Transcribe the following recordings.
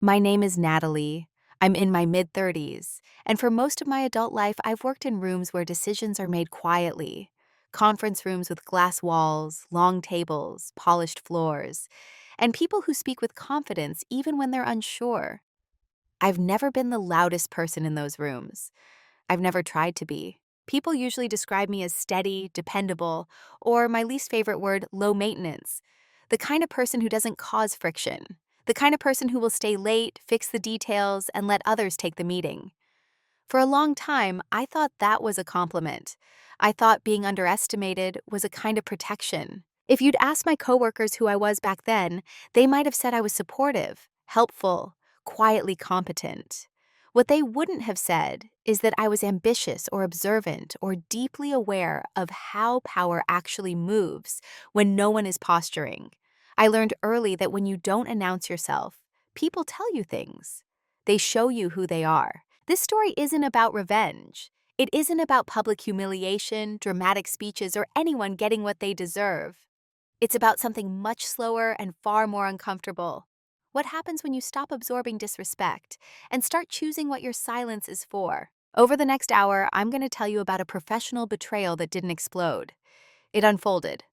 My name is Natalie. I'm in my mid 30s, and for most of my adult life, I've worked in rooms where decisions are made quietly. Conference rooms with glass walls, long tables, polished floors, and people who speak with confidence even when they're unsure. I've never been the loudest person in those rooms. I've never tried to be. People usually describe me as steady, dependable, or my least favorite word, low maintenance. The kind of person who doesn't cause friction. The kind of person who will stay late, fix the details, and let others take the meeting. For a long time, I thought that was a compliment. I thought being underestimated was a kind of protection. If you'd asked my coworkers who I was back then, they might have said I was supportive, helpful, quietly competent. What they wouldn't have said is that I was ambitious or observant or deeply aware of how power actually moves when no one is posturing. I learned early that when you don't announce yourself, people tell you things. They show you who they are. This story isn't about revenge. It isn't about public humiliation, dramatic speeches, or anyone getting what they deserve. It's about something much slower and far more uncomfortable. What happens when you stop absorbing disrespect and start choosing what your silence is for? Over the next hour, I'm going to tell you about a professional betrayal that didn't explode. It unfolded.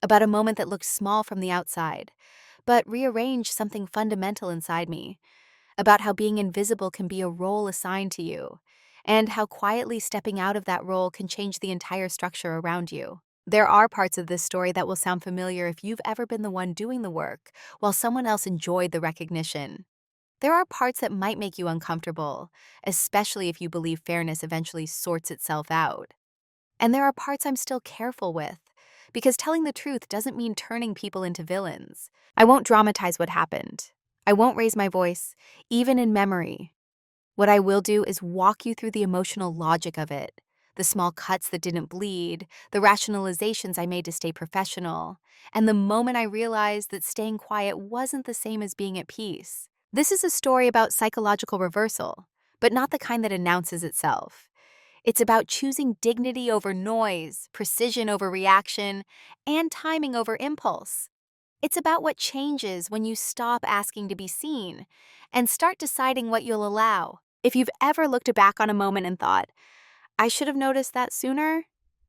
About a moment that looked small from the outside, but rearranged something fundamental inside me. About how being invisible can be a role assigned to you, and how quietly stepping out of that role can change the entire structure around you. There are parts of this story that will sound familiar if you've ever been the one doing the work, while someone else enjoyed the recognition. There are parts that might make you uncomfortable, especially if you believe fairness eventually sorts itself out. And there are parts I'm still careful with, because telling the truth doesn't mean turning people into villains. I won't dramatize what happened. I won't raise my voice, even in memory. What I will do is walk you through the emotional logic of it, the small cuts that didn't bleed, the rationalizations I made to stay professional, and the moment I realized that staying quiet wasn't the same as being at peace. This is a story about psychological reversal, but not the kind that announces itself. It's about choosing dignity over noise, precision over reaction, and timing over impulse. It's about what changes when you stop asking to be seen and start deciding what you'll allow. If you've ever looked back on a moment and thought, I should have noticed that sooner,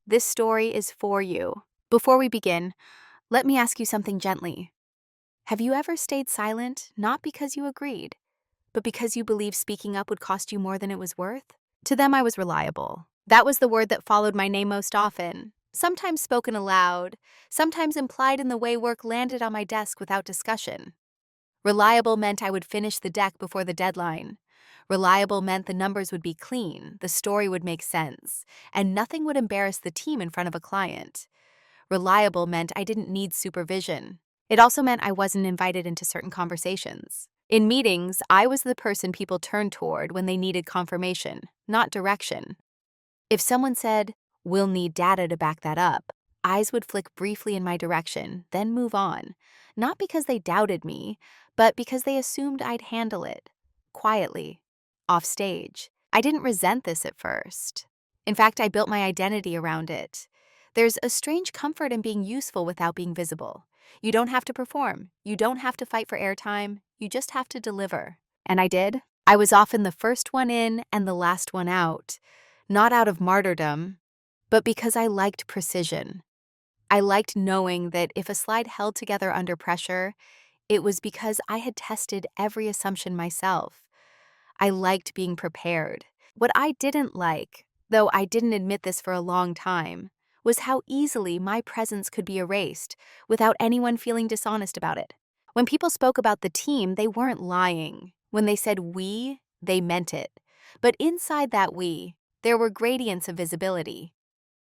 this story is for you. Before we begin, let me ask you something gently. Have you ever stayed silent, not because you agreed, but because you believed speaking up would cost you more than it was worth? To them, I was reliable. That was the word that followed my name most often, sometimes spoken aloud, sometimes implied in the way work landed on my desk without discussion. Reliable meant I would finish the deck before the deadline. Reliable meant the numbers would be clean, the story would make sense, and nothing would embarrass the team in front of a client. Reliable meant I didn't need supervision. It also meant I wasn't invited into certain conversations. In meetings, I was the person people turned toward when they needed confirmation, not direction. If someone said, "We'll need data to back that up," eyes would flick briefly in my direction, then move on, not because they doubted me, but because they assumed I'd handle it, quietly, off stage. I didn't resent this at first. In fact, I built my identity around it. There's a strange comfort in being useful without being visible. You don't have to perform. You don't have to fight for airtime. You just have to deliver. And I did. I was often the first one in and the last one out. Not out of martyrdom, but because I liked precision. I liked knowing that if a slide held together under pressure, it was because I had tested every assumption myself. I liked being prepared. What I didn't like, though I didn't admit this for a long time, was how easily my presence could be erased without anyone feeling dishonest about it. When people spoke about the team, they weren't lying. When they said we, they meant it. But inside that we, there were gradients of visibility.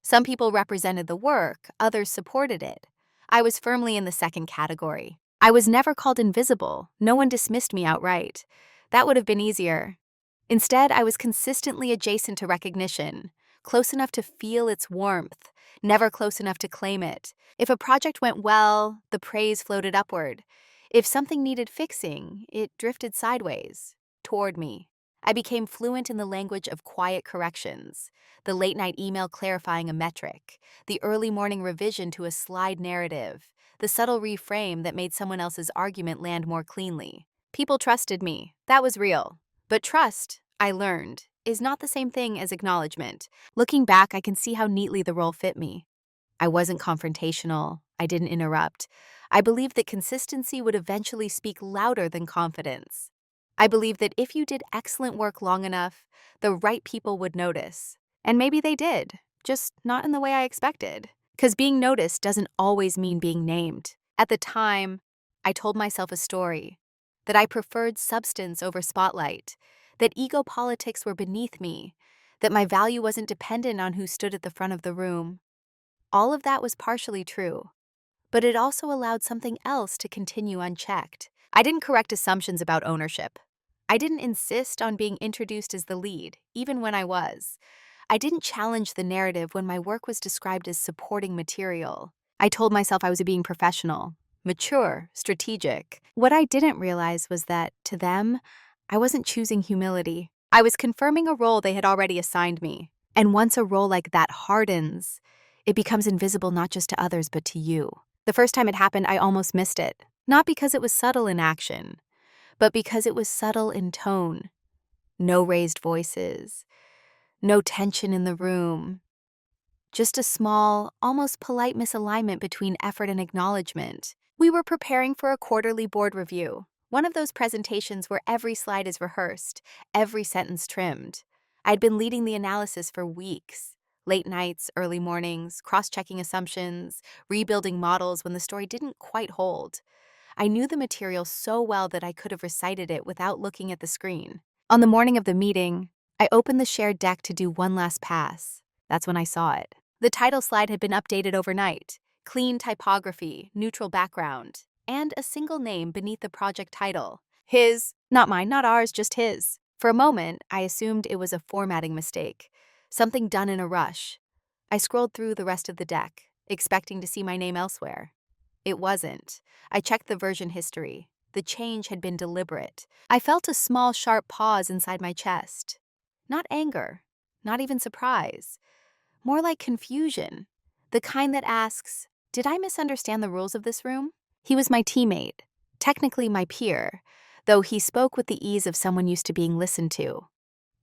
Some people represented the work, others supported it. I was firmly in the second category. I was never called invisible. No one dismissed me outright. That would have been easier. Instead, I was consistently adjacent to recognition, close enough to feel its warmth, never close enough to claim it. If a project went well, the praise floated upward. If something needed fixing, it drifted sideways, toward me. I became fluent in the language of quiet corrections, the late-night email clarifying a metric, the early morning revision to a slide narrative, the subtle reframe that made someone else's argument land more cleanly. People trusted me. That was real. But trust, I learned, is not the same thing as acknowledgement. Looking back, I can see how neatly the role fit me. I wasn't confrontational. I didn't interrupt. I believed that consistency would eventually speak louder than confidence. I believed that if you did excellent work long enough, the right people would notice. And maybe they did, just not in the way I expected. Because being noticed doesn't always mean being named. At the time, I told myself a story that I preferred substance over spotlight, that ego politics were beneath me, that my value wasn't dependent on who stood at the front of the room. All of that was partially true, but it also allowed something else to continue unchecked. I didn't correct assumptions about ownership. I didn't insist on being introduced as the lead, even when I was. I didn't challenge the narrative when my work was described as supporting material. I told myself I was being professional, mature, strategic. What I didn't realize was that, to them, I wasn't choosing humility. I was confirming a role they had already assigned me. And once a role like that hardens, it becomes invisible not just to others but to you. The first time it happened, I almost missed it. Not because it was subtle in action, but because it was subtle in tone. No raised voices, no tension in the room. Just a small, almost polite misalignment between effort and acknowledgement. We were preparing for a quarterly board review, one of those presentations where every slide is rehearsed, every sentence trimmed. I'd been leading the analysis for weeks. Late nights, early mornings, cross-checking assumptions, rebuilding models when the story didn't quite hold. I knew the material so well that I could have recited it without looking at the screen. On the morning of the meeting, I opened the shared deck to do one last pass. That's when I saw it. The title slide had been updated overnight. Clean typography, neutral background, and a single name beneath the project title. His, not mine, not ours, just his. For a moment, I assumed it was a formatting mistake, something done in a rush. I scrolled through the rest of the deck, expecting to see my name elsewhere. It wasn't. I checked the version history. The change had been deliberate. I felt a small, sharp pause inside my chest. Not anger, not even surprise. More like confusion. The kind that asks, did I misunderstand the rules of this room? He was my teammate, technically my peer, though he spoke with the ease of someone used to being listened to.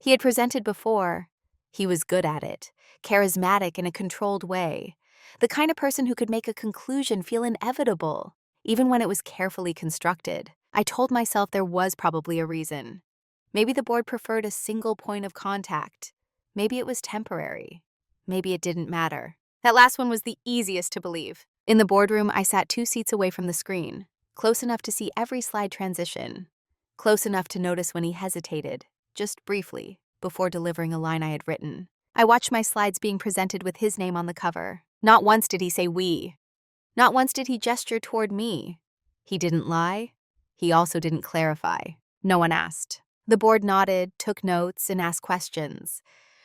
He had presented before. He was good at it, charismatic in a controlled way. The kind of person who could make a conclusion feel inevitable, even when it was carefully constructed. I told myself there was probably a reason. Maybe the board preferred a single point of contact. Maybe it was temporary. Maybe it didn't matter. That last one was the easiest to believe. In the boardroom, I sat 2 seats away from the screen, close enough to see every slide transition, close enough to notice when he hesitated, just briefly, before delivering a line I had written. I watched my slides being presented with his name on the cover. Not once did he say we. Not once did he gesture toward me. He didn't lie. He also didn't clarify. No one asked. The board nodded, took notes, and asked questions.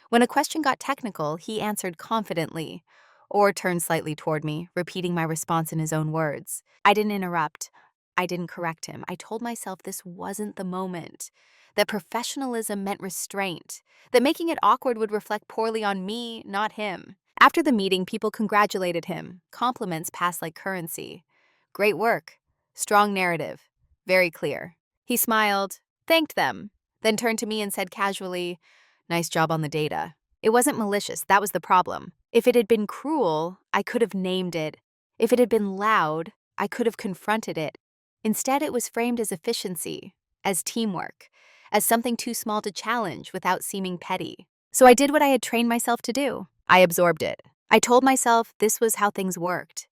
When a question got technical, he answered confidently, or turned slightly toward me, repeating my response in his own words. I didn't interrupt. I didn't correct him. I told myself this wasn't the moment, that professionalism meant restraint, that making it awkward would reflect poorly on me, not him. After the meeting, people congratulated him. Compliments passed like currency. Great work. Strong narrative. Very clear. He smiled, thanked them, then turned to me and said casually, "Nice job on the data." It wasn't malicious, that was the problem. If it had been cruel, I could have named it. If it had been loud, I could have confronted it. Instead, it was framed as efficiency, as teamwork, as something too small to challenge without seeming petty. So I did what I had trained myself to do. I absorbed it. I told myself this was how things worked,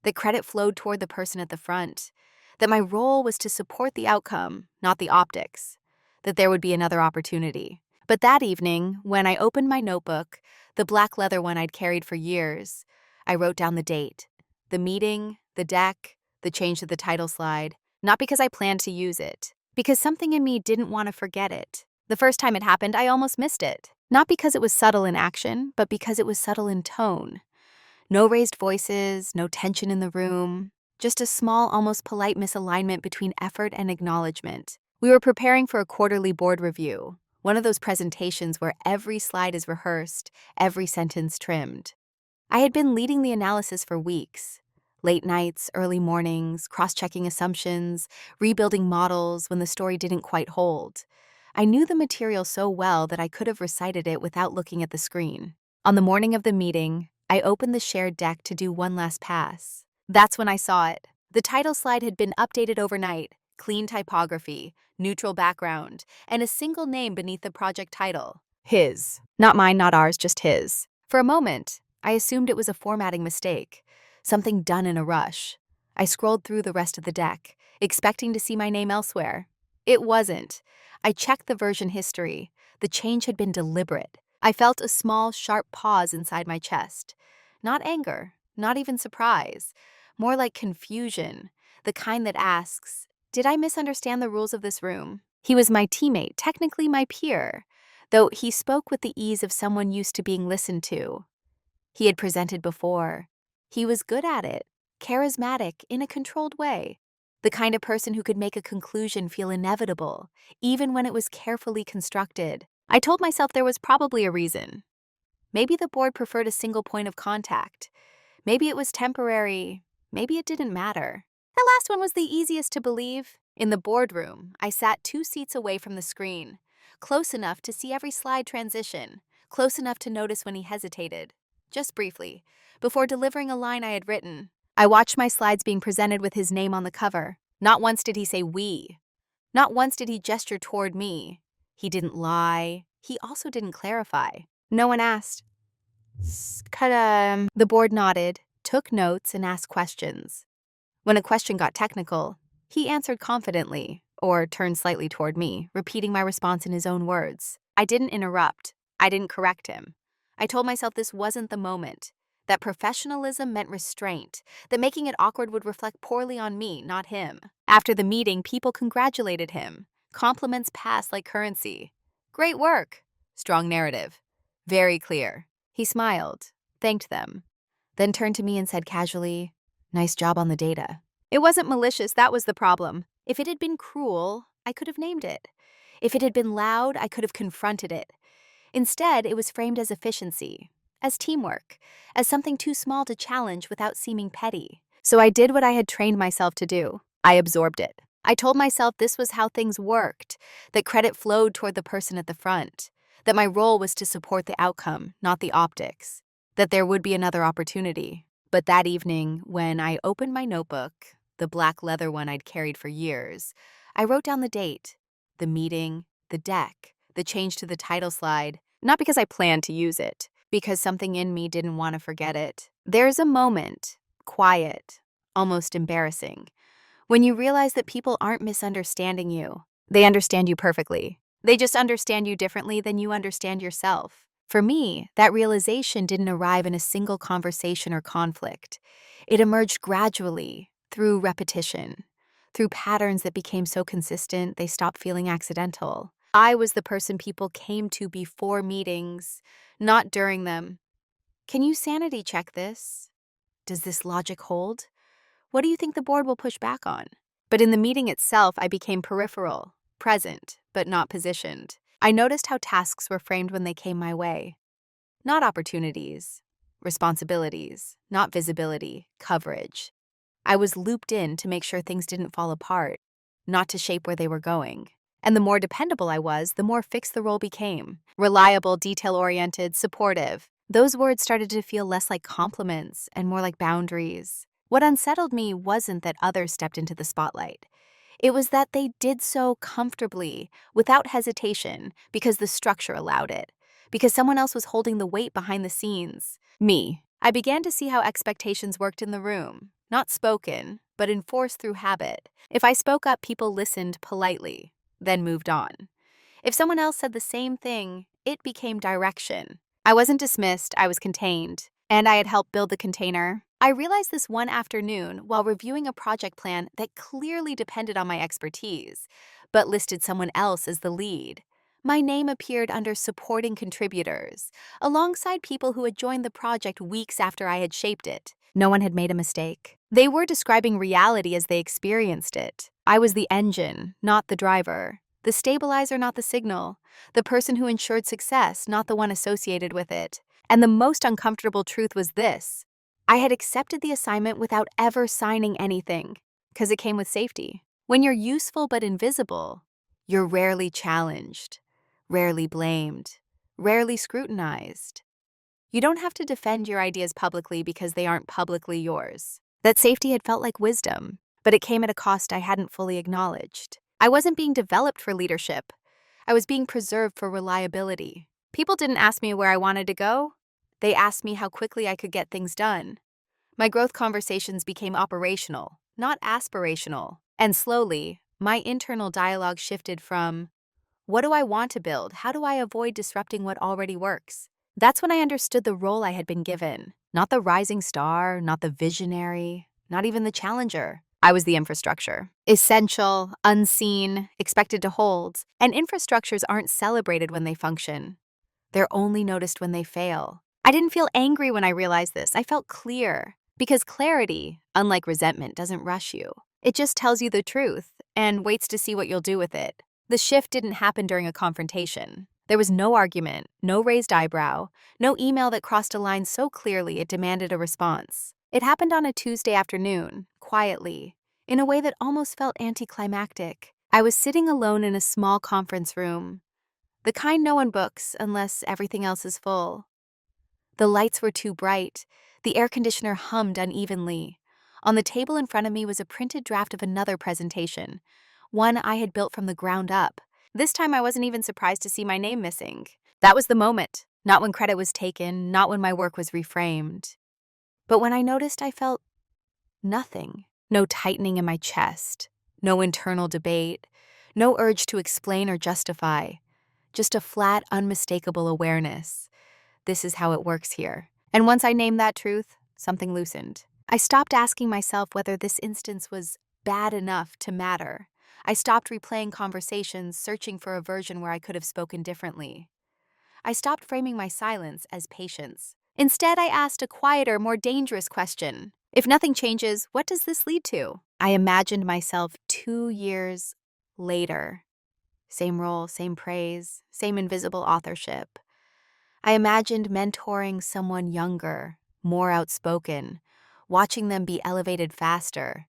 that credit flowed toward the person at the front, that my role was to support the outcome, not the optics, that there would be another opportunity. But that evening, when I opened my notebook, the black leather one I'd carried for years, I wrote down the date, the meeting, the deck, the change to the title slide, not because I planned to use it, because something in me didn't want to forget it. The first time it happened, I almost missed it. Not because it was subtle in action, but because it was subtle in tone. No raised voices, no tension in the room, just a small, almost polite misalignment between effort and acknowledgement. We were preparing for a quarterly board review, one of those presentations where every slide is rehearsed, every sentence trimmed. I had been leading the analysis for weeks. Late nights, early mornings, cross-checking assumptions, rebuilding models when the story didn't quite hold. I knew the material so well that I could have recited it without looking at the screen. On the morning of the meeting, I opened the shared deck to do one last pass. That's when I saw it. The title slide had been updated overnight, clean typography, neutral background, and a single name beneath the project title. His. Not mine, not ours, just his. For a moment, I assumed it was a formatting mistake, something done in a rush. I scrolled through the rest of the deck, expecting to see my name elsewhere. It wasn't. I checked the version history. The change had been deliberate. I felt a small, sharp pause inside my chest. Not anger, not even surprise, more like confusion, the kind that asks, did I misunderstand the rules of this room? He was my teammate, technically my peer, though he spoke with the ease of someone used to being listened to. He had presented before. He was good at it, charismatic in a controlled way, the kind of person who could make a conclusion feel inevitable, even when it was carefully constructed. I told myself there was probably a reason. Maybe the board preferred a single point of contact. Maybe it was temporary. Maybe it didn't matter. That last one was the easiest to believe. In the boardroom, I sat 2 seats away from the screen, close enough to see every slide transition, close enough to notice when he hesitated, just briefly, before delivering a line I had written. I watched my slides being presented with his name on the cover. Not once did he say we. Not once did he gesture toward me. He didn't lie. He also didn't clarify. No one asked. The board nodded, took notes, and asked questions. When a question got technical, he answered confidently, or turned slightly toward me, repeating my response in his own words. I didn't interrupt. I didn't correct him. I told myself this wasn't the moment, that professionalism meant restraint, that making it awkward would reflect poorly on me, not him. After the meeting, people congratulated him. Compliments passed like currency. Great work. Strong narrative. Very clear. He smiled, thanked them, then turned to me and said casually, "Nice job on the data." It wasn't malicious, that was the problem. If it had been cruel, I could have named it. If it had been loud, I could have confronted it. Instead, it was framed as efficiency, as teamwork, as something too small to challenge without seeming petty. So I did what I had trained myself to do. I absorbed it. I told myself this was how things worked, that credit flowed toward the person at the front, that my role was to support the outcome, not the optics, that there would be another opportunity. But that evening, when I opened my notebook, the black leather one I'd carried for years, I wrote down the date, the meeting, the deck, the change to the title slide, not because I planned to use it, because something in me didn't want to forget it. There's a moment, quiet, almost embarrassing, when you realize that people aren't misunderstanding you. They understand you perfectly. They just understand you differently than you understand yourself. For me, that realization didn't arrive in a single conversation or conflict. It emerged gradually, through repetition, through patterns that became so consistent they stopped feeling accidental. I was the person people came to before meetings, not during them. Can you sanity check this? Does this logic hold? What do you think the board will push back on? But in the meeting itself, I became peripheral, present, but not positioned. I noticed how tasks were framed when they came my way. Not opportunities, responsibilities, not visibility, coverage. I was looped in to make sure things didn't fall apart, not to shape where they were going. And the more dependable I was, the more fixed the role became. Reliable, detail-oriented, supportive. Those words started to feel less like compliments and more like boundaries. What unsettled me wasn't that others stepped into the spotlight. It was that they did so comfortably, without hesitation, because the structure allowed it, because someone else was holding the weight behind the scenes. Me. I began to see how expectations worked in the room, not spoken, but enforced through habit. If I spoke up, people listened politely, then moved on. If someone else said the same thing, it became direction. I wasn't dismissed, I was contained, and I had helped build the container. I realized this one afternoon while reviewing a project plan that clearly depended on my expertise, but listed someone else as the lead. My name appeared under supporting contributors, alongside people who had joined the project weeks after I had shaped it. No one had made a mistake. They were describing reality as they experienced it. I was the engine, not the driver. The stabilizer, not the signal. The person who ensured success, not the one associated with it. And the most uncomfortable truth was this: I had accepted the assignment without ever signing anything, because it came with safety. When you're useful but invisible, you're rarely challenged, rarely blamed, rarely scrutinized. You don't have to defend your ideas publicly because they aren't publicly yours. That safety had felt like wisdom, but it came at a cost I hadn't fully acknowledged. I wasn't being developed for leadership. I was being preserved for reliability. People didn't ask me where I wanted to go. They asked me how quickly I could get things done. My growth conversations became operational, not aspirational. And slowly, my internal dialogue shifted from, what do I want to build? How do I avoid disrupting what already works? That's when I understood the role I had been given. Not the rising star, not the visionary, not even the challenger. I was the infrastructure. Essential, unseen, expected to hold. And infrastructures aren't celebrated when they function. They're only noticed when they fail. I didn't feel angry when I realized this. I felt clear. Because clarity, unlike resentment, doesn't rush you. It just tells you the truth and waits to see what you'll do with it. The shift didn't happen during a confrontation. There was no argument, no raised eyebrow, no email that crossed a line so clearly it demanded a response. It happened on a Tuesday afternoon, quietly, in a way that almost felt anticlimactic. I was sitting alone in a small conference room, the kind no one books unless everything else is full. The lights were too bright. The air conditioner hummed unevenly. On the table in front of me was a printed draft of another presentation, one I had built from the ground up. This time I wasn't even surprised to see my name missing. That was the moment, not when credit was taken, not when my work was reframed. But when I noticed, I felt nothing. No tightening in my chest, no internal debate, no urge to explain or justify, just a flat, unmistakable awareness. This is how it works here. And once I named that truth, something loosened. I stopped asking myself whether this instance was bad enough to matter. I stopped replaying conversations, searching for a version where I could have spoken differently. I stopped framing my silence as patience. Instead, I asked a quieter, more dangerous question. If nothing changes, what does this lead to? I imagined myself 2 years later. Same role, same praise, same invisible authorship. I imagined mentoring someone younger, more outspoken, watching them be elevated faster,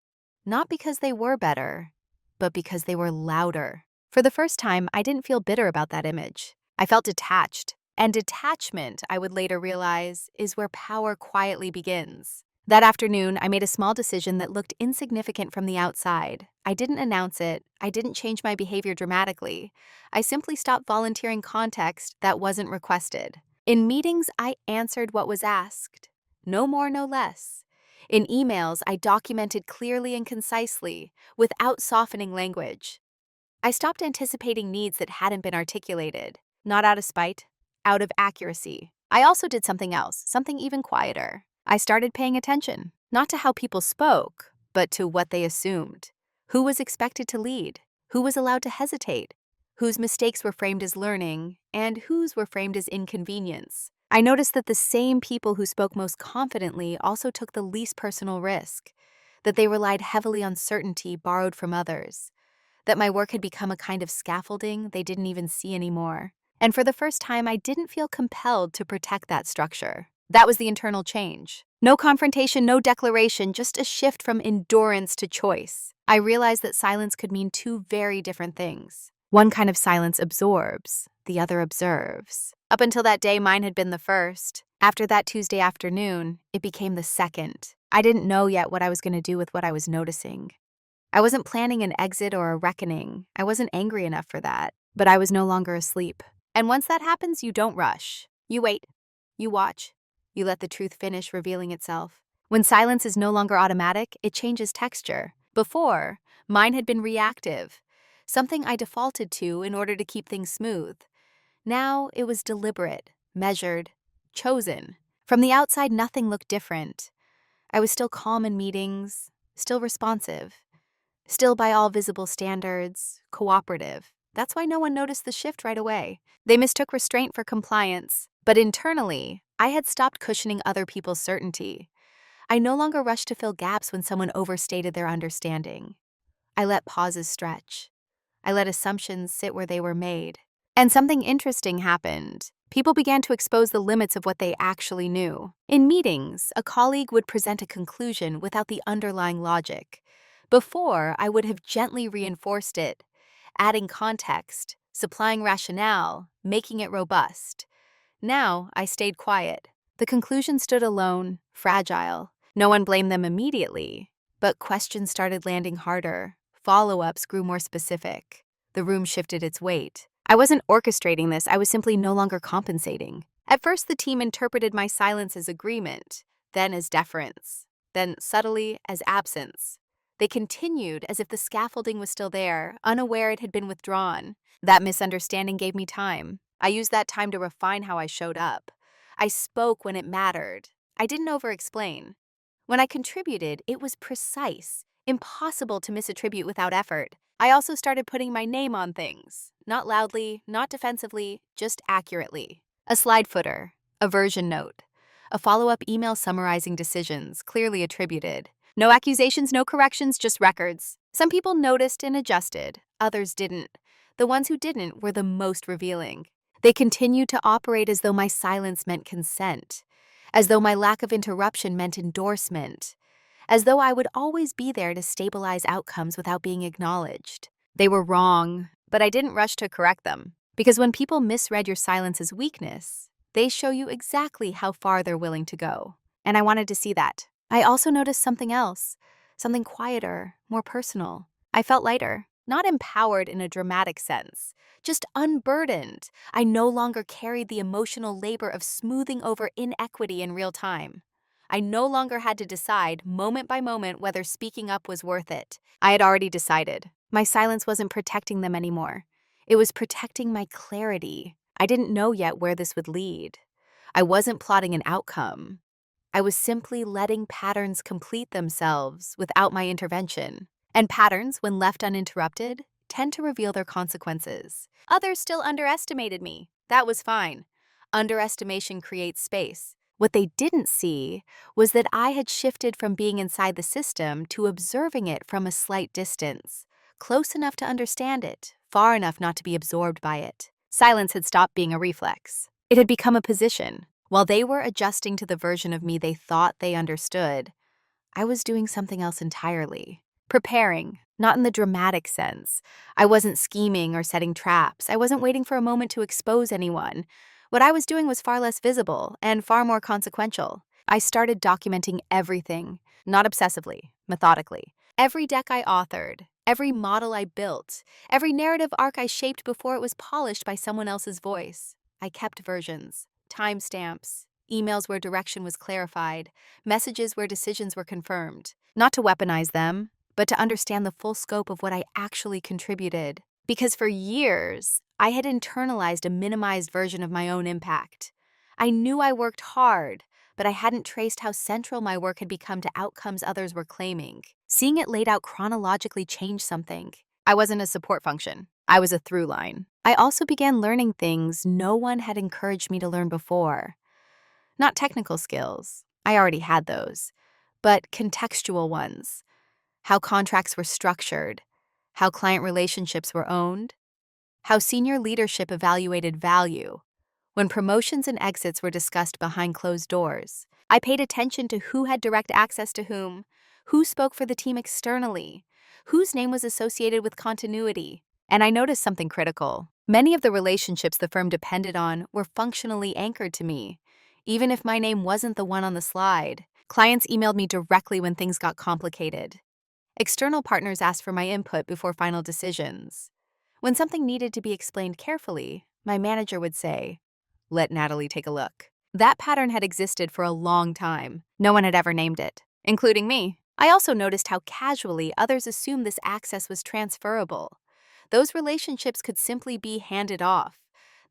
not because they were better, but because they were louder. For the first time, I didn't feel bitter about that image. I felt detached. And detachment, I would later realize, is where power quietly begins. That afternoon, I made a small decision that looked insignificant from the outside. I didn't announce it. I didn't change my behavior dramatically. I simply stopped volunteering context that wasn't requested. In meetings, I answered what was asked. No more, no less. In emails, I documented clearly and concisely, without softening language. I stopped anticipating needs that hadn't been articulated, not out of spite, out of accuracy. I also did something else, something even quieter. I started paying attention, not to how people spoke, but to what they assumed. Who was expected to lead? Who was allowed to hesitate? Whose mistakes were framed as learning, and whose were framed as inconvenience? I noticed that the same people who spoke most confidently also took the least personal risk, that they relied heavily on certainty borrowed from others, that my work had become a kind of scaffolding they didn't even see anymore. And for the first time, I didn't feel compelled to protect that structure. That was the internal change. No confrontation, no declaration, just a shift from endurance to choice. I realized that silence could mean two very different things. One kind of silence absorbs, the other observes. Up until that day, mine had been the first. After that Tuesday afternoon, it became the second. I didn't know yet what I was going to do with what I was noticing. I wasn't planning an exit or a reckoning. I wasn't angry enough for that. But I was no longer asleep. And once that happens, you don't rush. You wait. You watch. You let the truth finish revealing itself. When silence is no longer automatic, it changes texture. Before, mine had been reactive, something I defaulted to in order to keep things smooth. Now it was deliberate, measured, chosen. From the outside, nothing looked different. I was still calm in meetings, still responsive, still by all visible standards, cooperative. That's why no one noticed the shift right away. They mistook restraint for compliance. But internally, I had stopped cushioning other people's certainty. I no longer rushed to fill gaps when someone overstated their understanding. I let pauses stretch. I let assumptions sit where they were made. And something interesting happened. People began to expose the limits of what they actually knew. In meetings, a colleague would present a conclusion without the underlying logic. Before, I would have gently reinforced it, adding context, supplying rationale, making it robust. Now, I stayed quiet. The conclusion stood alone, fragile. No one blamed them immediately, but questions started landing harder. Follow-ups grew more specific. The room shifted its weight. I wasn't orchestrating this, I was simply no longer compensating. At first, the team interpreted my silence as agreement, then as deference, then subtly as absence. They continued as if the scaffolding was still there, unaware it had been withdrawn. That misunderstanding gave me time. I used that time to refine how I showed up. I spoke when it mattered. I didn't over-explain. When I contributed, it was precise, impossible to misattribute without effort. I also started putting my name on things. Not loudly, not defensively, just accurately. A slide footer, a version note, a follow-up email summarizing decisions, clearly attributed. No accusations, no corrections, just records. Some people noticed and adjusted, others didn't. The ones who didn't were the most revealing. They continued to operate as though my silence meant consent, as though my lack of interruption meant endorsement, as though I would always be there to stabilize outcomes without being acknowledged. They were wrong, but I didn't rush to correct them. Because when people misread your silence as weakness, they show you exactly how far they're willing to go. And I wanted to see that. I also noticed something else, something quieter, more personal. I felt lighter, not empowered in a dramatic sense, just unburdened. I no longer carried the emotional labor of smoothing over inequity in real time. I no longer had to decide, moment by moment, whether speaking up was worth it. I had already decided. My silence wasn't protecting them anymore. It was protecting my clarity. I didn't know yet where this would lead. I wasn't plotting an outcome. I was simply letting patterns complete themselves without my intervention. And patterns, when left uninterrupted, tend to reveal their consequences. Others still underestimated me. That was fine. Underestimation creates space. What they didn't see was that I had shifted from being inside the system to observing it from a slight distance, close enough to understand it, far enough not to be absorbed by it. Silence had stopped being a reflex. It had become a position. While they were adjusting to the version of me they thought they understood, I was doing something else entirely. Preparing, not in the dramatic sense. I wasn't scheming or setting traps. I wasn't waiting for a moment to expose anyone. What I was doing was far less visible and far more consequential. I started documenting everything, not obsessively, methodically. Every deck I authored, every model I built, every narrative arc I shaped before it was polished by someone else's voice. I kept versions, timestamps, emails where direction was clarified, messages where decisions were confirmed. Not to weaponize them, but to understand the full scope of what I actually contributed. Because for years, I had internalized a minimized version of my own impact. I knew I worked hard, but I hadn't traced how central my work had become to outcomes others were claiming. Seeing it laid out chronologically changed something. I wasn't a support function. I was a through line. I also began learning things no one had encouraged me to learn before. Not technical skills, I already had those, but contextual ones. How contracts were structured, how client relationships were owned, how senior leadership evaluated value. When promotions and exits were discussed behind closed doors, I paid attention to who had direct access to who spoke for the team externally, whose name was associated with continuity. And I noticed something critical. Many of the relationships the firm depended on were functionally anchored to me, even if my name wasn't the one on the slide. Clients emailed me directly when things got complicated. External partners asked for my input before final decisions. When something needed to be explained carefully, my manager would say, "Let Natalie take a look." That pattern had existed for a long time. No one had ever named it, including me. I also noticed how casually others assumed this access was transferable. Those relationships could simply be handed off.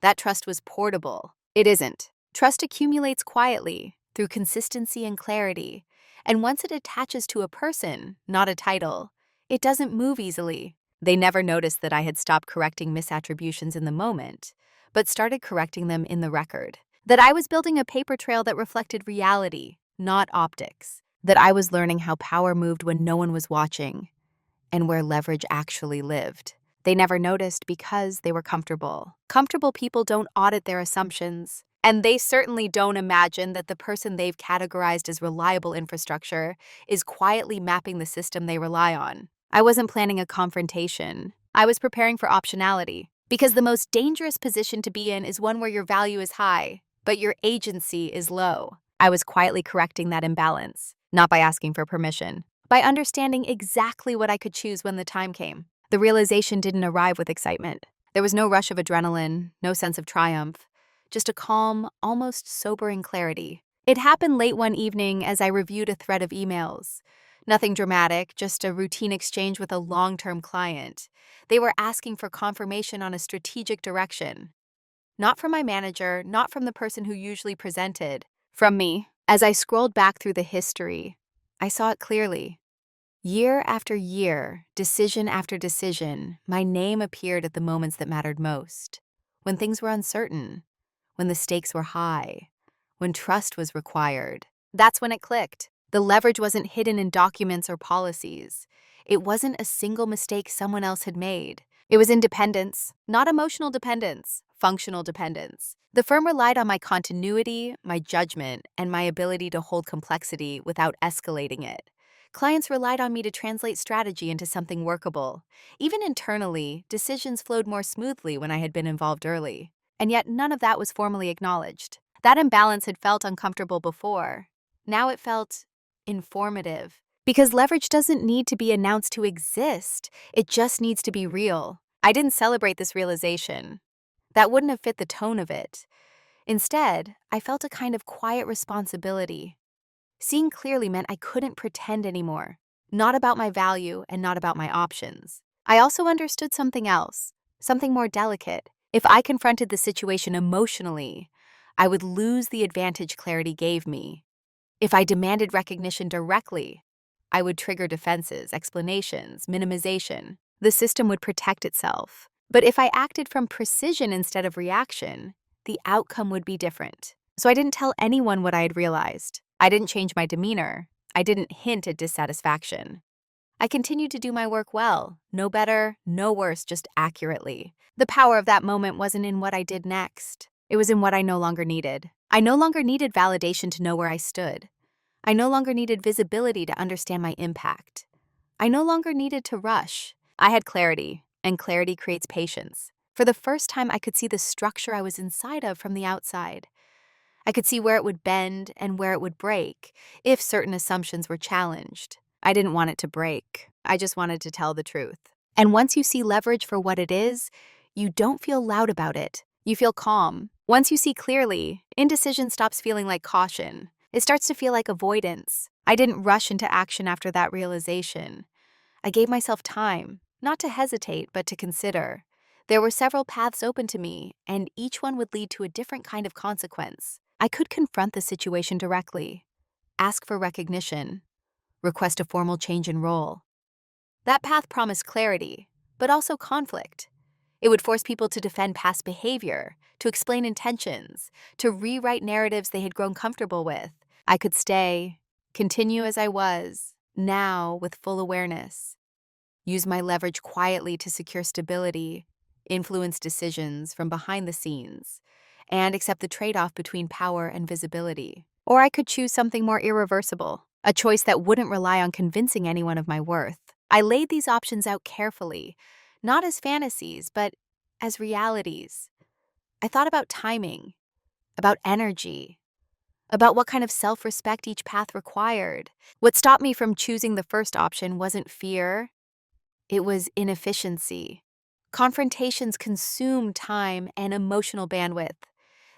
That trust was portable. It isn't. Trust accumulates quietly, through consistency and clarity. And once it attaches to a person, not a title, it doesn't move easily. They never noticed that I had stopped correcting misattributions in the moment, but started correcting them in the record. That I was building a paper trail that reflected reality, not optics. That I was learning how power moved when no one was watching, and where leverage actually lived. They never noticed because they were comfortable. Comfortable people don't audit their assumptions. And they certainly don't imagine that the person they've categorized as reliable infrastructure is quietly mapping the system they rely on. I wasn't planning a confrontation. I was preparing for optionality. Because the most dangerous position to be in is one where your value is high, but your agency is low. I was quietly correcting that imbalance, not by asking for permission, by understanding exactly what I could choose when the time came. The realization didn't arrive with excitement. There was no rush of adrenaline, no sense of triumph, just a calm, almost sobering clarity. It happened late one evening as I reviewed a thread of emails. Nothing dramatic, just a routine exchange with a long-term client. They were asking for confirmation on a strategic direction. Not from my manager, not from the person who usually presented, from me. As I scrolled back through the history, I saw it clearly. Year after year, decision after decision, my name appeared at the moments that mattered most. When things were uncertain, when the stakes were high, when trust was required. That's when it clicked. The leverage wasn't hidden in documents or policies. It wasn't a single mistake someone else had made. It was independence, not emotional dependence, functional dependence. The firm relied on my continuity, my judgment, and my ability to hold complexity without escalating it. Clients relied on me to translate strategy into something workable. Even internally, decisions flowed more smoothly when I had been involved early. And yet none of that was formally acknowledged. That imbalance had felt uncomfortable before. Now it felt informative. Because leverage doesn't need to be announced to exist, it just needs to be real. I didn't celebrate this realization. That wouldn't have fit the tone of it. Instead, I felt a kind of quiet responsibility. Seeing clearly meant I couldn't pretend anymore. Not about my value and not about my options. I also understood something else, something more delicate. If I confronted the situation emotionally, I would lose the advantage clarity gave me. If I demanded recognition directly, I would trigger defenses, explanations, minimization. The system would protect itself. But if I acted from precision instead of reaction, the outcome would be different. So I didn't tell anyone what I had realized. I didn't change my demeanor. I didn't hint at dissatisfaction. I continued to do my work well, no better, no worse, just accurately. The power of that moment wasn't in what I did next. It was in what I no longer needed. I no longer needed validation to know where I stood. I no longer needed visibility to understand my impact. I no longer needed to rush. I had clarity, and clarity creates patience. For the first time, I could see the structure I was inside of from the outside. I could see where it would bend and where it would break if certain assumptions were challenged. I didn't want it to break. I just wanted to tell the truth. And once you see leverage for what it is, you don't feel loud about it. You feel calm. Once you see clearly, indecision stops feeling like caution. It starts to feel like avoidance. I didn't rush into action after that realization. I gave myself time, not to hesitate, but to consider. There were several paths open to me, and each one would lead to a different kind of consequence. I could confront the situation directly, ask for recognition, request a formal change in role. That path promised clarity, but also conflict. It would force people to defend past behavior, to explain intentions, to rewrite narratives they had grown comfortable with. I could stay, continue as I was, now with full awareness, use my leverage quietly to secure stability, influence decisions from behind the scenes, and accept the trade-off between power and visibility. Or I could choose something more irreversible, a choice that wouldn't rely on convincing anyone of my worth. I laid these options out carefully, not as fantasies, but as realities. I thought about timing, about energy, about what kind of self-respect each path required. What stopped me from choosing the first option wasn't fear, it was inefficiency. Confrontations consume time and emotional bandwidth.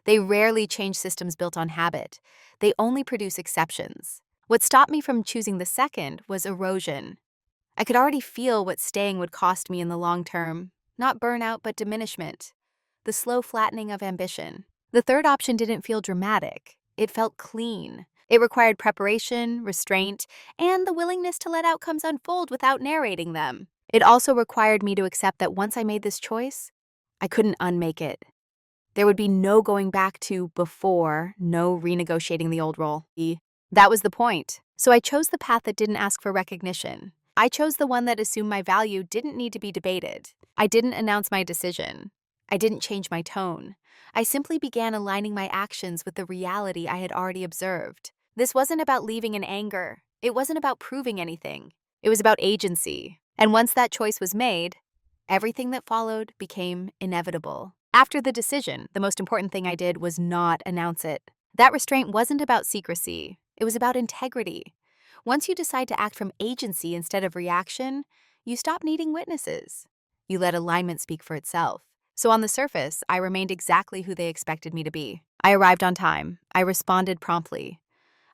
They rarely change systems built on habit. They only produce exceptions. What stopped me from choosing the second was erosion. I could already feel what staying would cost me in the long term. Not burnout, but diminishment. The slow flattening of ambition. The third option didn't feel dramatic. It felt clean. It required preparation, restraint, and the willingness to let outcomes unfold without narrating them. It also required me to accept that once I made this choice, I couldn't unmake it. There would be no going back to before, no renegotiating the old role. That was the point. So I chose the path that didn't ask for recognition. I chose the one that assumed my value didn't need to be debated. I didn't announce my decision. I didn't change my tone. I simply began aligning my actions with the reality I had already observed. This wasn't about leaving in anger. It wasn't about proving anything. It was about agency. And once that choice was made, everything that followed became inevitable. After the decision, the most important thing I did was not announce it. That restraint wasn't about secrecy. It was about integrity. Once you decide to act from agency instead of reaction, you stop needing witnesses. You let alignment speak for itself. So on the surface, I remained exactly who they expected me to be. I arrived on time. I responded promptly.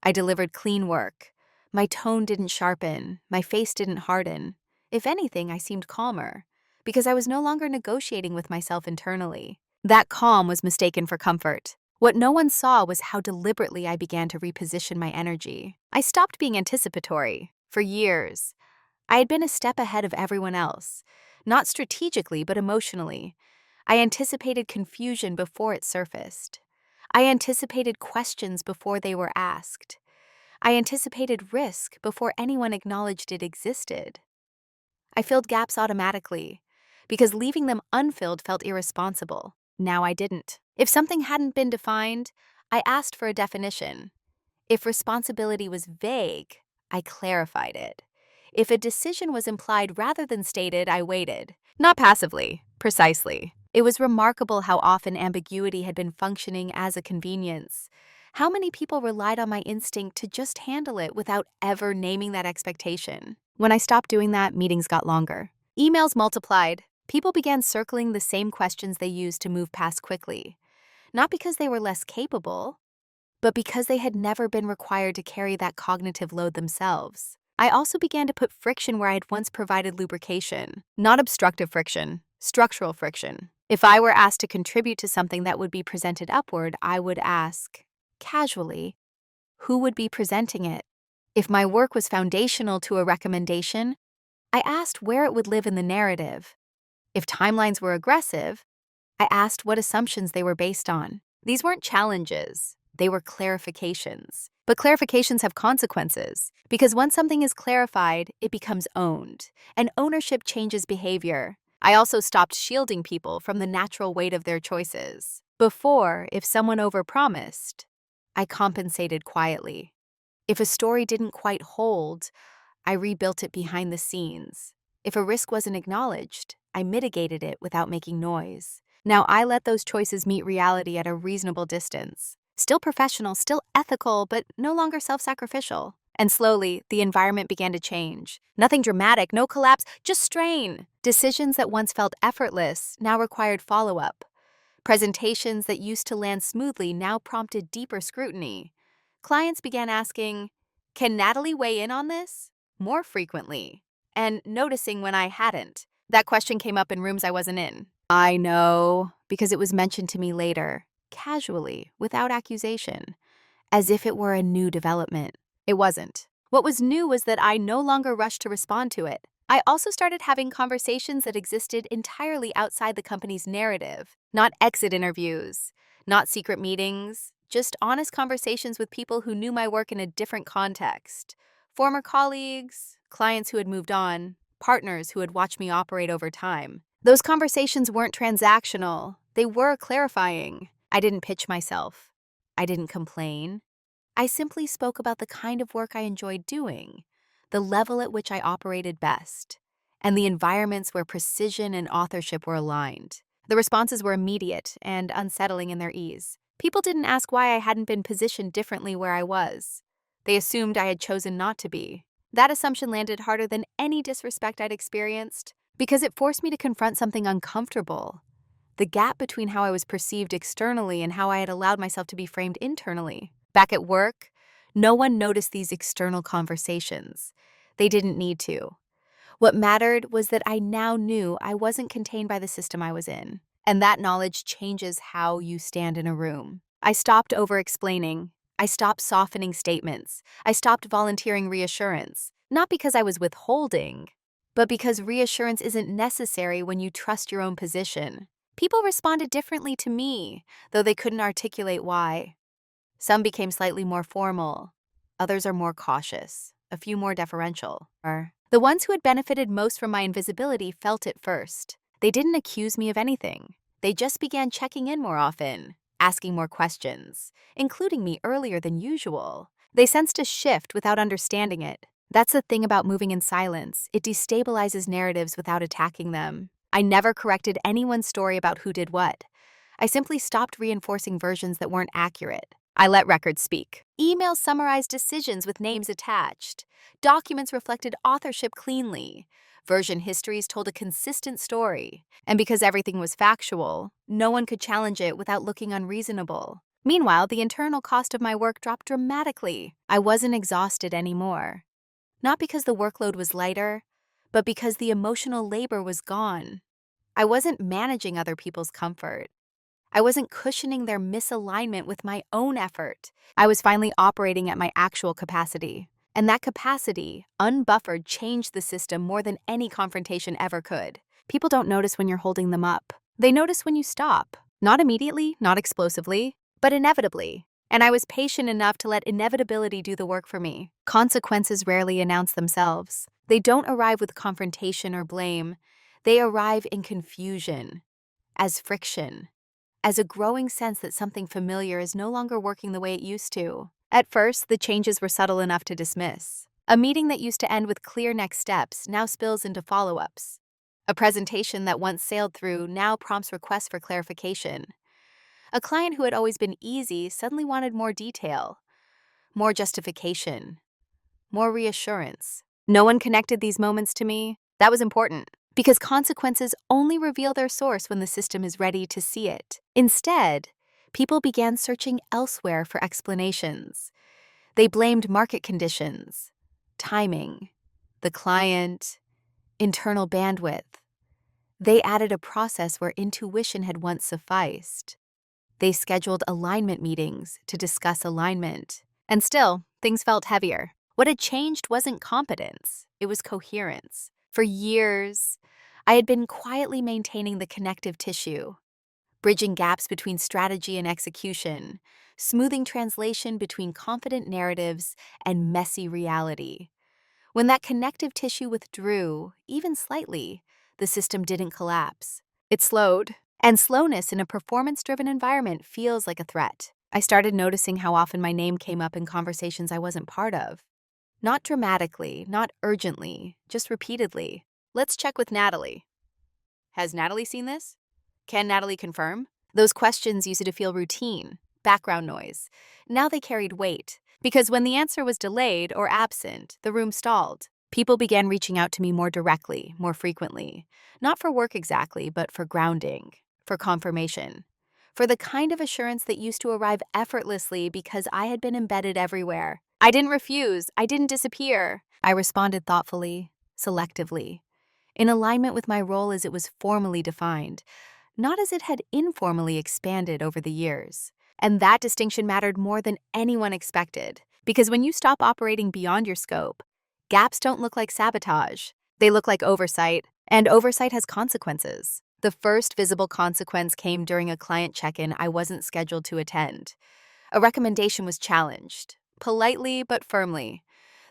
I delivered clean work. My tone didn't sharpen. My face didn't harden. If anything, I seemed calmer, because I was no longer negotiating with myself internally. That calm was mistaken for comfort. What no one saw was how deliberately I began to reposition my energy. I stopped being anticipatory. For years, I had been a step ahead of everyone else, not strategically, but emotionally. I anticipated confusion before it surfaced. I anticipated questions before they were asked. I anticipated risk before anyone acknowledged it existed. I filled gaps automatically, because leaving them unfilled felt irresponsible. Now I didn't. If something hadn't been defined, I asked for a definition. If responsibility was vague, I clarified it. If a decision was implied rather than stated, I waited. Not passively, precisely. It was remarkable how often ambiguity had been functioning as a convenience. How many people relied on my instinct to just handle it without ever naming that expectation? When I stopped doing that, meetings got longer. Emails multiplied. People began circling the same questions they used to move past quickly. Not because they were less capable, but because they had never been required to carry that cognitive load themselves. I also began to put friction where I had once provided lubrication. Not obstructive friction, structural friction. If I were asked to contribute to something that would be presented upward, I would ask, casually, who would be presenting it? If my work was foundational to a recommendation, I asked where it would live in the narrative. If timelines were aggressive, I asked what assumptions they were based on. These weren't challenges, they were clarifications. But clarifications have consequences, because once something is clarified, it becomes owned, and ownership changes behavior. I also stopped shielding people from the natural weight of their choices. Before, if someone overpromised, I compensated quietly. If a story didn't quite hold, I rebuilt it behind the scenes. If a risk wasn't acknowledged, I mitigated it without making noise. Now I let those choices meet reality at a reasonable distance. Still professional, still ethical, but no longer self-sacrificial. And slowly, the environment began to change. Nothing dramatic, no collapse, just strain. Decisions that once felt effortless now required follow-up. Presentations that used to land smoothly now prompted deeper scrutiny. Clients began asking, "Can Natalie weigh in on this?" more frequently, and noticing when I hadn't. That question came up in rooms I wasn't in. I know, because it was mentioned to me later, casually, without accusation, as if it were a new development. It wasn't. What was new was that I no longer rushed to respond to it. I also started having conversations that existed entirely outside the company's narrative. Not exit interviews, not secret meetings, just honest conversations with people who knew my work in a different context. Former colleagues, clients who had moved on, partners who had watched me operate over time. Those conversations weren't transactional. They were clarifying. I didn't pitch myself. I didn't complain. I simply spoke about the kind of work I enjoyed doing, the level at which I operated best, and the environments where precision and authorship were aligned. The responses were immediate and unsettling in their ease. People didn't ask why I hadn't been positioned differently where I was. They assumed I had chosen not to be. That assumption landed harder than any disrespect I'd experienced, because it forced me to confront something uncomfortable. The gap between how I was perceived externally and how I had allowed myself to be framed internally. Back at work, no one noticed these external conversations. They didn't need to. What mattered was that I now knew I wasn't contained by the system I was in, and that knowledge changes how you stand in a room. I stopped over-explaining. I stopped softening statements. I stopped volunteering reassurance, not because I was withholding, but because reassurance isn't necessary when you trust your own position. People responded differently to me, though they couldn't articulate why. Some became slightly more formal. Others are more cautious, a few more deferential. The ones who had benefited most from my invisibility felt it first. They didn't accuse me of anything. They just began checking in more often, asking more questions, including me earlier than usual. They sensed a shift without understanding it. That's the thing about moving in silence. It destabilizes narratives without attacking them. I never corrected anyone's story about who did what. I simply stopped reinforcing versions that weren't accurate. I let records speak. Emails summarized decisions with names attached. Documents reflected authorship cleanly. Version histories told a consistent story. And because everything was factual, no one could challenge it without looking unreasonable. Meanwhile, the internal cost of my work dropped dramatically. I wasn't exhausted anymore. Not because the workload was lighter, but because the emotional labor was gone. I wasn't managing other people's comfort. I wasn't cushioning their misalignment with my own effort. I was finally operating at my actual capacity. And that capacity, unbuffered, changed the system more than any confrontation ever could. People don't notice when you're holding them up. They notice when you stop. Not immediately, not explosively, but inevitably. And I was patient enough to let inevitability do the work for me. Consequences rarely announce themselves. They don't arrive with confrontation or blame. They arrive in confusion, as friction, as a growing sense that something familiar is no longer working the way it used to. At first, the changes were subtle enough to dismiss. A meeting that used to end with clear next steps now spills into follow-ups. A presentation that once sailed through now prompts requests for clarification. A client who had always been easy suddenly wanted more detail, more justification, more reassurance. No one connected these moments to me. That was important, because consequences only reveal their source when the system is ready to see it. Instead, people began searching elsewhere for explanations. They blamed market conditions, timing, the client, internal bandwidth. They added a process where intuition had once sufficed. They scheduled alignment meetings to discuss alignment. And still, things felt heavier. What had changed wasn't competence, it was coherence. For years, I had been quietly maintaining the connective tissue, bridging gaps between strategy and execution, smoothing translation between confident narratives and messy reality. When that connective tissue withdrew, even slightly, the system didn't collapse. It slowed, and slowness in a performance-driven environment feels like a threat. I started noticing how often my name came up in conversations I wasn't part of. Not dramatically, not urgently, just repeatedly. Let's check with Natalie. Has Natalie seen this? Can Natalie confirm? Those questions used to feel routine, background noise. Now they carried weight, because when the answer was delayed or absent, the room stalled. People began reaching out to me more directly, more frequently. Not for work exactly, but for grounding, for confirmation, for the kind of assurance that used to arrive effortlessly because I had been embedded everywhere. I didn't refuse. I didn't disappear. I responded thoughtfully, selectively, in alignment with my role as it was formally defined, not as it had informally expanded over the years. And that distinction mattered more than anyone expected, because when you stop operating beyond your scope, gaps don't look like sabotage. They look like oversight, and oversight has consequences. The first visible consequence came during a client check-in I wasn't scheduled to attend. A recommendation was challenged, politely but firmly.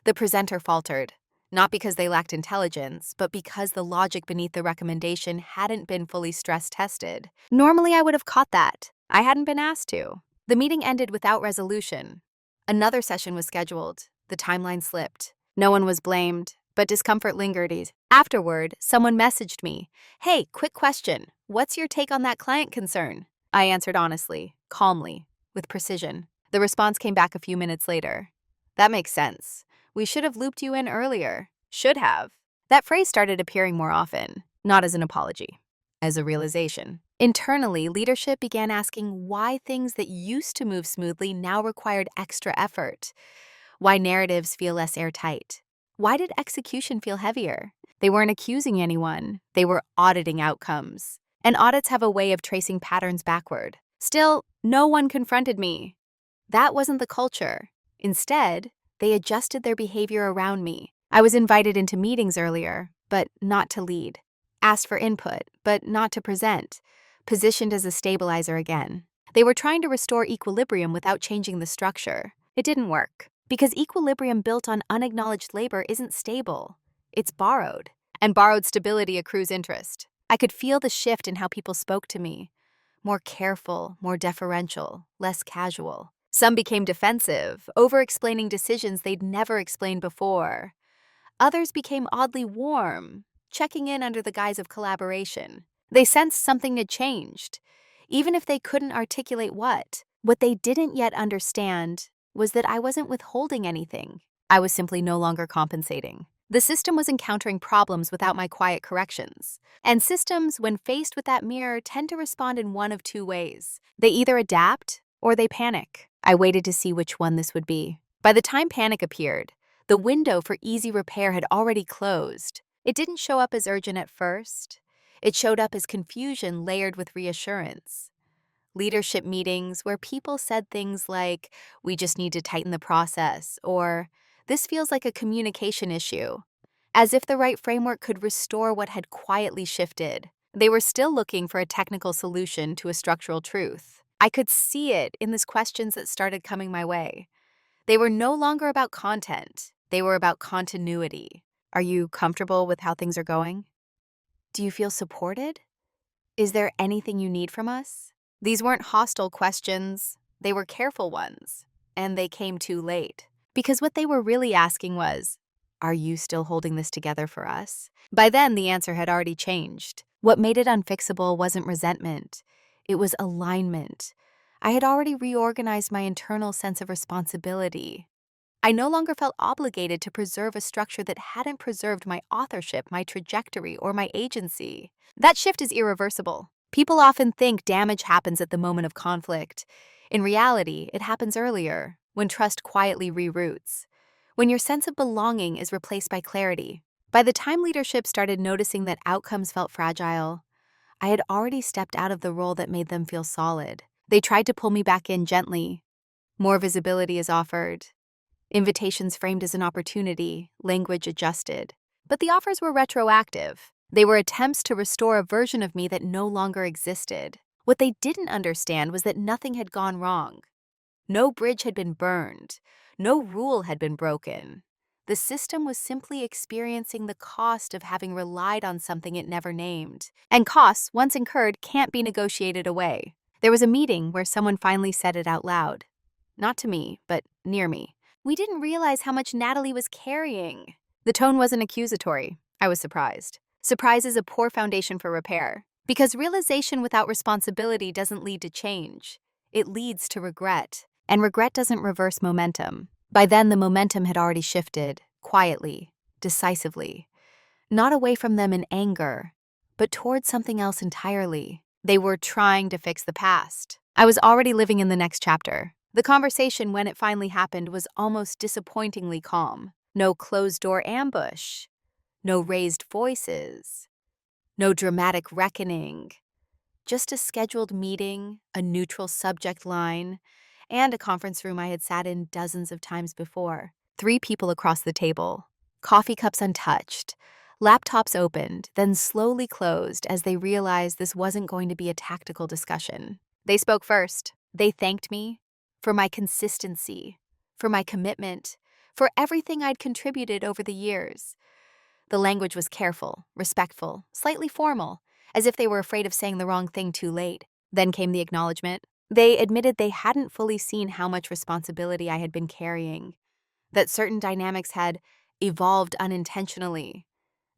The presenter faltered, not because they lacked intelligence, but because the logic beneath the recommendation hadn't been fully stress-tested. Normally, I would have caught that. I hadn't been asked to. The meeting ended without resolution. Another session was scheduled. The timeline slipped. No one was blamed, but discomfort lingered. Afterward, someone messaged me, "Hey, quick question. What's your take on that client concern?" I answered honestly, calmly, with precision. The response came back a few minutes later. "That makes sense. We should have looped you in earlier." Should have. That phrase started appearing more often, not as an apology, as a realization. Internally, leadership began asking why things that used to move smoothly now required extra effort. Why narratives feel less airtight. Why did execution feel heavier? They weren't accusing anyone. They were auditing outcomes. And audits have a way of tracing patterns backward. Still, no one confronted me. That wasn't the culture. Instead, they adjusted their behavior around me. I was invited into meetings earlier, but not to lead. Asked for input, but not to present. Positioned as a stabilizer again. They were trying to restore equilibrium without changing the structure. It didn't work, because equilibrium built on unacknowledged labor isn't stable. It's borrowed, and borrowed stability accrues interest. I could feel the shift in how people spoke to me. More careful, more deferential, less casual. Some became defensive, over-explaining decisions they'd never explained before. Others became oddly warm, checking in under the guise of collaboration. They sensed something had changed, even if they couldn't articulate what. What they didn't yet understand was that I wasn't withholding anything. I was simply no longer compensating. The system was encountering problems without my quiet corrections. And systems, when faced with that mirror, tend to respond in one of two ways. They either adapt or they panic. I waited to see which one this would be. By the time panic appeared, the window for easy repair had already closed. It didn't show up as urgent at first. It showed up as confusion layered with reassurance. Leadership meetings where people said things like, "We just need to tighten the process," or "This feels like a communication issue," as if the right framework could restore what had quietly shifted. They were still looking for a technical solution to a structural truth. I could see it in these questions that started coming my way. They were no longer about content. They were about continuity. Are you comfortable with how things are going? Do you feel supported? Is there anything you need from us? These weren't hostile questions. They were careful ones. And they came too late. Because what they were really asking was, are you still holding this together for us? By then, the answer had already changed. What made it unfixable wasn't resentment. It was alignment. I had already reorganized my internal sense of responsibility. I no longer felt obligated to preserve a structure that hadn't preserved my authorship, my trajectory, or my agency. That shift is irreversible. People often think damage happens at the moment of conflict. In reality, it happens earlier, when trust quietly reroutes, when your sense of belonging is replaced by clarity. By the time leadership started noticing that outcomes felt fragile, I had already stepped out of the role that made them feel solid. They tried to pull me back in gently. More visibility is offered. Invitations framed as an opportunity, language adjusted. But the offers were retroactive. They were attempts to restore a version of me that no longer existed. What they didn't understand was that nothing had gone wrong. No bridge had been burned. No rule had been broken. The system was simply experiencing the cost of having relied on something it never named. And costs, once incurred, can't be negotiated away. There was a meeting where someone finally said it out loud. Not to me, but near me. We didn't realize how much Natalie was carrying. The tone wasn't accusatory. I was surprised. Surprise is a poor foundation for repair, because realization without responsibility doesn't lead to change. It leads to regret, and regret doesn't reverse momentum. By then, the momentum had already shifted, quietly, decisively. Not away from them in anger, but towards something else entirely. They were trying to fix the past. I was already living in the next chapter. The conversation, when it finally happened, was almost disappointingly calm. No closed-door ambush. No raised voices. No dramatic reckoning. Just a scheduled meeting, a neutral subject line, and a conference room I had sat in dozens of times before. 3 people across the table. Coffee cups untouched. Laptops opened, then slowly closed as they realized this wasn't going to be a tactical discussion. They spoke first. They thanked me for my consistency, for my commitment, for everything I'd contributed over the years. The language was careful, respectful, slightly formal, as if they were afraid of saying the wrong thing too late. Then came the acknowledgement. They admitted they hadn't fully seen how much responsibility I had been carrying, that certain dynamics had evolved unintentionally,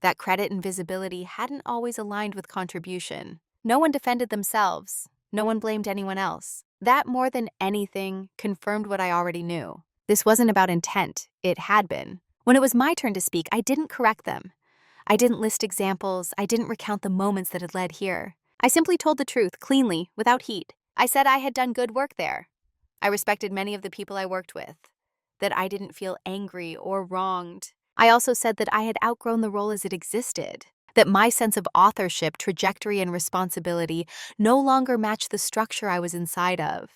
that credit and visibility hadn't always aligned with contribution. No one defended themselves. No one blamed anyone else. That, more than anything, confirmed what I already knew. This wasn't about intent. It had been. When it was my turn to speak, I didn't correct them. I didn't list examples. I didn't recount the moments that had led here. I simply told the truth, cleanly, without heat. I said I had done good work there. I respected many of the people I worked with, that I didn't feel angry or wronged. I also said that I had outgrown the role as it existed, that my sense of authorship, trajectory, and responsibility no longer matched the structure I was inside of,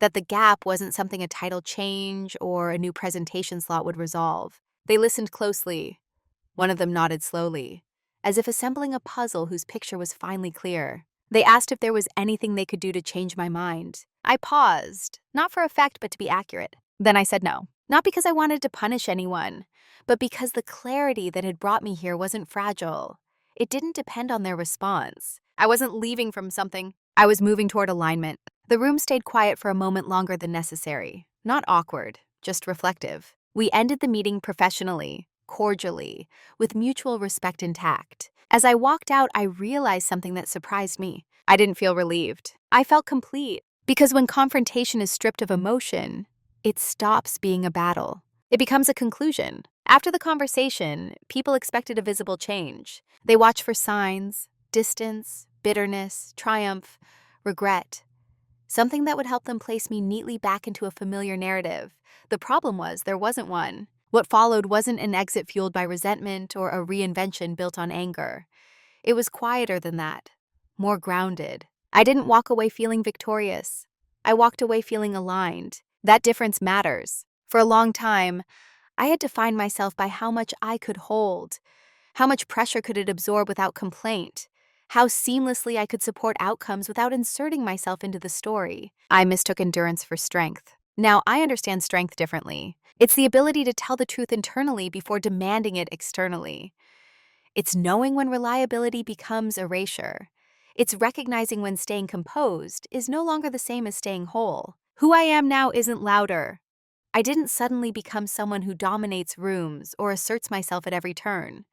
that the gap wasn't something a title change or a new presentation slot would resolve. They listened closely. One of them nodded slowly, as if assembling a puzzle whose picture was finally clear. They asked if there was anything they could do to change my mind. I paused, not for effect but to be accurate. Then I said no, not because I wanted to punish anyone, but because the clarity that had brought me here wasn't fragile. It didn't depend on their response. I wasn't leaving from something. I was moving toward alignment. The room stayed quiet for a moment longer than necessary. Not awkward, just reflective. We ended the meeting professionally, cordially, with mutual respect intact. As I walked out, I realized something that surprised me. I didn't feel relieved. I felt complete. Because when confrontation is stripped of emotion, it stops being a battle. It becomes a conclusion. After the conversation, people expected a visible change. They watched for signs, distance, bitterness, triumph, regret. Something that would help them place me neatly back into a familiar narrative. The problem was there wasn't one. What followed wasn't an exit fueled by resentment or a reinvention built on anger. It was quieter than that, more grounded. I didn't walk away feeling victorious. I walked away feeling aligned. That difference matters. For a long time, I had defined myself by how much I could hold. How much pressure could it absorb without complaint? How seamlessly I could support outcomes without inserting myself into the story. I mistook endurance for strength. Now I understand strength differently. It's the ability to tell the truth internally before demanding it externally. It's knowing when reliability becomes erasure. It's recognizing when staying composed is no longer the same as staying whole. Who I am now isn't louder. I didn't suddenly become someone who dominates rooms or asserts myself at every turn.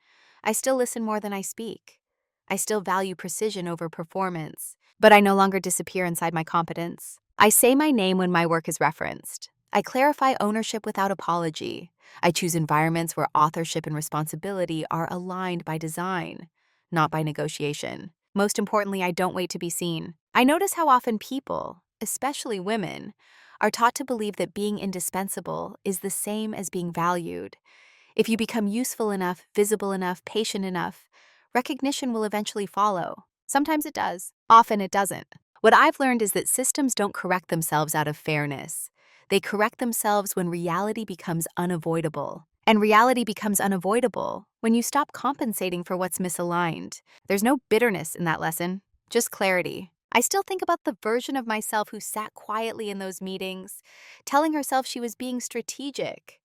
I still listen more than I speak. I still value precision over performance, but I no longer disappear inside my competence. I say my name when my work is referenced. I clarify ownership without apology. I choose environments where authorship and responsibility are aligned by design, not by negotiation. Most importantly, I don't wait to be seen. I notice how often people, especially women, are taught to believe that being indispensable is the same as being valued. If you become useful enough, visible enough, patient enough, recognition will eventually follow. Sometimes it does, often it doesn't. What I've learned is that systems don't correct themselves out of fairness. They correct themselves when reality becomes unavoidable. And reality becomes unavoidable when you stop compensating for what's misaligned. There's no bitterness in that lesson, just clarity. I still think about the version of myself who sat quietly in those meetings, telling herself she was being strategic.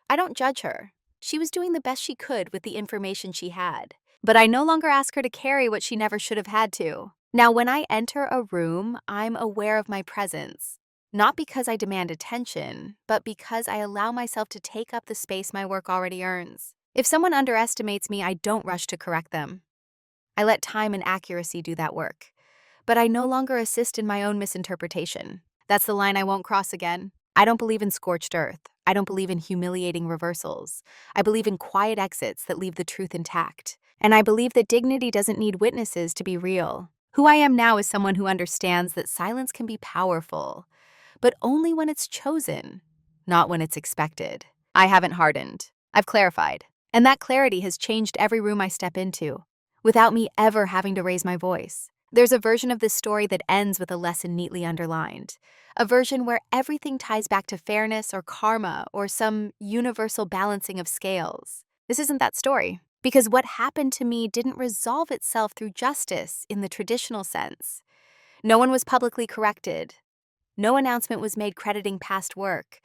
I don't judge her. She was doing the best she could with the information she had. But I no longer ask her to carry what she never should have had to. Now, when I enter a room, I'm aware of my presence. Not because I demand attention, but because I allow myself to take up the space my work already earns. If someone underestimates me, I don't rush to correct them. I let time and accuracy do that work. But I no longer assist in my own misinterpretation. That's the line I won't cross again. I don't believe in scorched earth. I don't believe in humiliating reversals. I believe in quiet exits that leave the truth intact. And I believe that dignity doesn't need witnesses to be real. Who I am now is someone who understands that silence can be powerful, but only when it's chosen, not when it's expected. I haven't hardened. I've clarified. And that clarity has changed every room I step into, without me ever having to raise my voice. There's a version of this story that ends with a lesson neatly underlined. A version where everything ties back to fairness or karma or some universal balancing of scales. This isn't that story, because what happened to me didn't resolve itself through justice in the traditional sense. No one was publicly corrected. No announcement was made crediting past work.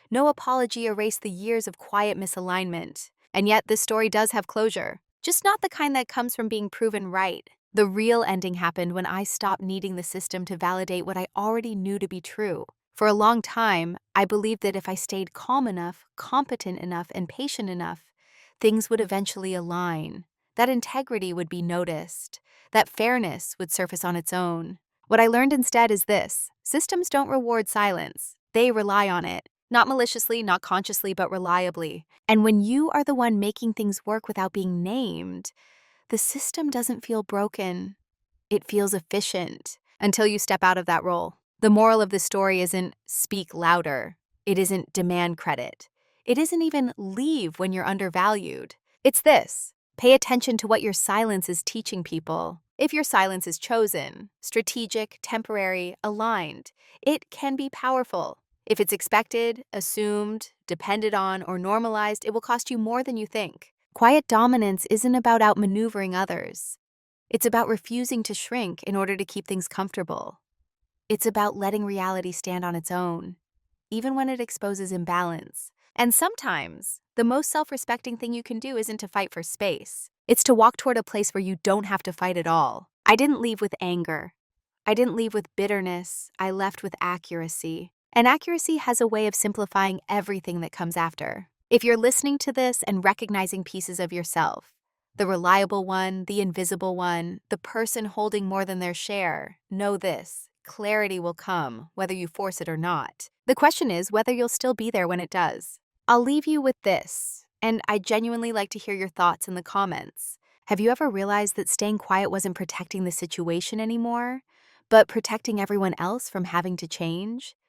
No apology erased the years of quiet misalignment. And yet this story does have closure, just not the kind that comes from being proven right. The real ending happened when I stopped needing the system to validate what I already knew to be true. For a long time, I believed that if I stayed calm enough, competent enough, and patient enough, things would eventually align. That integrity would be noticed. That fairness would surface on its own. What I learned instead is this: systems don't reward silence. They rely on it. Not maliciously, not consciously, but reliably. And when you are the one making things work without being named, the system doesn't feel broken. It feels efficient until you step out of that role. The moral of this story isn't speak louder. It isn't demand credit. It isn't even leave when you're undervalued. It's this: pay attention to what your silence is teaching people. If your silence is chosen, strategic, temporary, aligned, it can be powerful. If it's expected, assumed, depended on, or normalized, it will cost you more than you think. Quiet dominance isn't about outmaneuvering others. It's about refusing to shrink in order to keep things comfortable. It's about letting reality stand on its own, even when it exposes imbalance. And sometimes, the most self-respecting thing you can do isn't to fight for space. It's to walk toward a place where you don't have to fight at all. I didn't leave with anger. I didn't leave with bitterness. I left with accuracy. And accuracy has a way of simplifying everything that comes after. If you're listening to this and recognizing pieces of yourself, the reliable one, the invisible one, the person holding more than their share, know this: clarity will come, whether you force it or not. The question is whether you'll still be there when it does. I'll leave you with this, and I genuinely like to hear your thoughts in the comments. Have you ever realized that staying quiet wasn't protecting the situation anymore, but protecting everyone else from having to change?